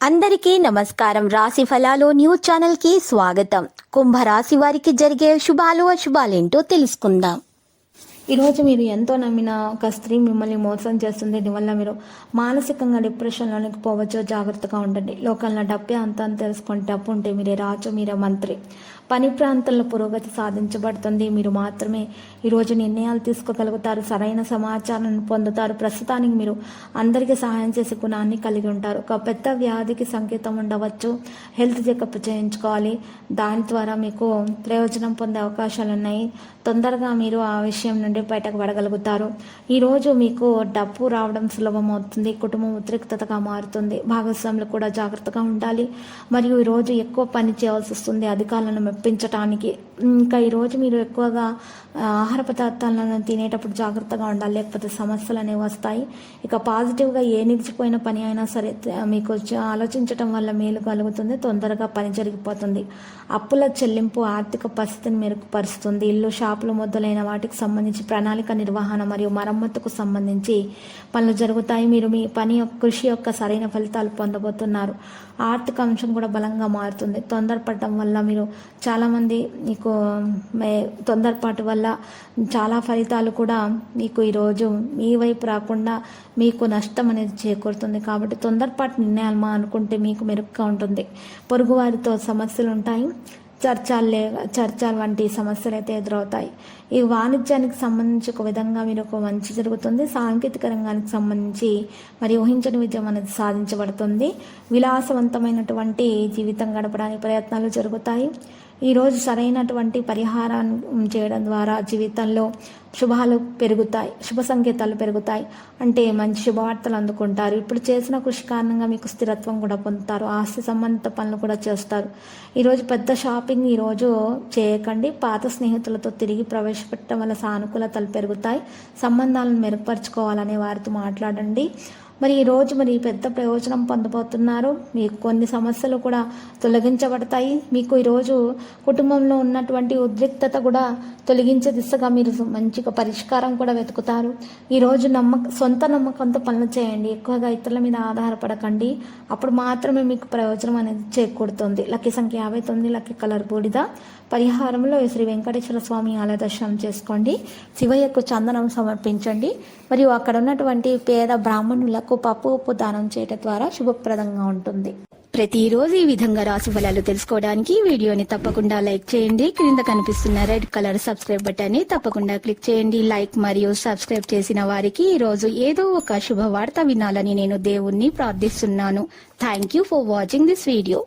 అందరికీ నమస్కారం. రాశి ఫలాలు న్యూస్ ఛానల్ కి స్వాగతం. కుంభరాశి వారికి జరిగే శుభాలు అశుభాలేంటో తెలుసుకుందాం. ఈరోజు మీరు ఎంతో నమ్మిన ఒక స్త్రీ మిమ్మల్ని మోసం చేస్తుంది. దీనివల్ల మీరు మానసికంగా డిప్రెషన్లోనికి పోవచ్చు. జాగ్రత్తగా ఉండండి. లోకల్న డబ్బే అంతా అని తెలుసుకోండి. డబ్బు ఉంటే మీరే రాజు, మీరే మంత్రి. పని ప్రాంతంలో పురోగతి సాధించబడుతుంది. మీరు మాత్రమే ఈరోజు నిర్ణయాలు తీసుకోగలుగుతారు. సరైన సమాచారాన్ని పొందుతారు. ప్రస్తుతానికి మీరు అందరికీ సహాయం చేసే గుణాన్ని కలిగి ఉంటారు. ఒక పెద్ద వ్యాధికి సంకేతం ఉండవచ్చు. హెల్త్ చెకప్ చేయించుకోవాలి. దాని ద్వారా మీకు ప్రయోజనం పొందే అవకాశాలు ఉన్నాయి. తొందరగా మీరు ఆ విషయం నుండి బయటకు పడగలుగుతారు. ఈరోజు మీకు డబ్బు రావడం సులభం అవుతుంది. కుటుంబం ఉద్రిక్తతగా మారుతుంది. భాగస్వాములు కూడా జాగ్రత్తగా ఉండాలి. మరియు ఈరోజు ఎక్కువ పని చేయాల్సి వస్తుంది అధికారులను మెప్పించడానికి. ఇంకా ఈరోజు మీరు ఎక్కువగా ఆహార పదార్థాలను తినేటప్పుడు జాగ్రత్తగా ఉండాలి, లేకపోతే సమస్యలు అనేవి వస్తాయి. ఇక పాజిటివ్గా ఏ నిలిచిపోయిన పని అయినా సరే మీకు ఆలోచించడం వల్ల మేలు కలుగుతుంది. తొందరగా పని జరిగిపోతుంది. అప్పుల చెల్లింపు ఆర్థిక పరిస్థితిని మెరుగుపరుస్తుంది. ఇల్లు, షాపులు మొదలైన వాటికి సంబంధించి ప్రణాళిక నిర్వహణ మరియు మరమ్మతుకు సంబంధించి పనులు జరుగుతాయి. మీరు మీ కృషి యొక్క సరైన ఫలితాలు పొందబోతున్నారు. ఆర్థిక అంశం కూడా బలంగా మారుతుంది. తొందరపడటం వల్ల మీరు చాలామంది మీకు తొందరపాటు వల్ల చాలా ఫలితాలు కూడా మీకు ఈరోజు మీ వైపు రాకుండా మీకు నష్టం అనేది చేకూరుతుంది. కాబట్టి తొందరపాటు నిర్ణయాలు అనుకుంటే మీకు మెరుగ్గా ఉంటుంది. పొరుగువారితో సమస్యలు ఉంటాయి. చర్చలు వంటి సమస్యలు అయితే ఎదురవుతాయి. ఈ వాణిజ్యానికి సంబంధించి ఒక విధంగా మీరు ఒక మంచి జరుగుతుంది. సాంకేతిక రంగానికి సంబంధించి మరి ఊహించని విజయం అనేది సాధించబడుతుంది. విలాసవంతమైనటువంటి జీవితం గడపడానికి ప్రయత్నాలు జరుగుతాయి. ఈరోజు సరైనటువంటి పరిహారం చేయడం ద్వారా జీవితంలో శుభాలు పెరుగుతాయి, శుభ సంకేతాలు పెరుగుతాయి. అంటే మంచి శుభవార్తలు అందుకుంటారు. ఇప్పుడు చేసిన కృషి కారణంగా మీకు స్థిరత్వం కూడా పొందుతారు. ఆస్తి సంబంధిత పనులు కూడా చేస్తారు. ఈరోజు పెద్ద షాపింగ్ ఈరోజు చేయకండి. పాత స్నేహితులతో తిరిగి ప్రవేశపెట్టడం వల్ల సానుకూలతలు పెరుగుతాయి. సంబంధాలను మెరుగుపరుచుకోవాలనే వారితో మాట్లాడండి. మరి ఈరోజు పెద్ద ప్రయోజనం పొందబోతున్నారు. మీకు కొన్ని సమస్యలు కూడా తొలగించబడతాయి. మీకు ఈరోజు కుటుంబంలో ఉన్నటువంటి ఉద్రిక్తత కూడా తొలగించే దిశగా మీరు మంచిగా పరిష్కారం కూడా వెతుకుతారు. ఈరోజు సొంత నమ్మకంతో పనులు చేయండి. ఎక్కువగా ఇతరుల మీద ఆధారపడకండి. అప్పుడు మాత్రమే మీకు ప్రయోజనం అనేది చేకూరుతుంది. లక్కీ సంఖ్య 59, లక్కీ కలర్ బూడిద. పరిహారంలో శ్రీ వెంకటేశ్వర స్వామి ఆలయ దర్శనం చేసుకోండి. శివయ్యకు చందనం సమర్పించండి. మరియు అక్కడ ఉన్నటువంటి పేద బ్రాహ్మణులకు పప్పు ఉప్పు దానం చేయడం ద్వారా శుభప్రదంగా ఉంటుంది. ప్రతిరోజు ఈ విధంగా రాశి ఫలాలు తెలుసుకోవడానికి వీడియోని తప్పకుండా లైక్ చేయండి. క్రింద కనిపిస్తున్న రెడ్ కలర్ సబ్స్క్రైబ్ బటన్ ని తప్పకుండా క్లిక్ చేయండి. లైక్ మరియు సబ్స్క్రైబ్ చేసిన వారికి ఈ రోజు ఏదో ఒక శుభవార్త వినాలని నేను దేవుణ్ణి ప్రార్థిస్తున్నాను. Thank you for watching this video.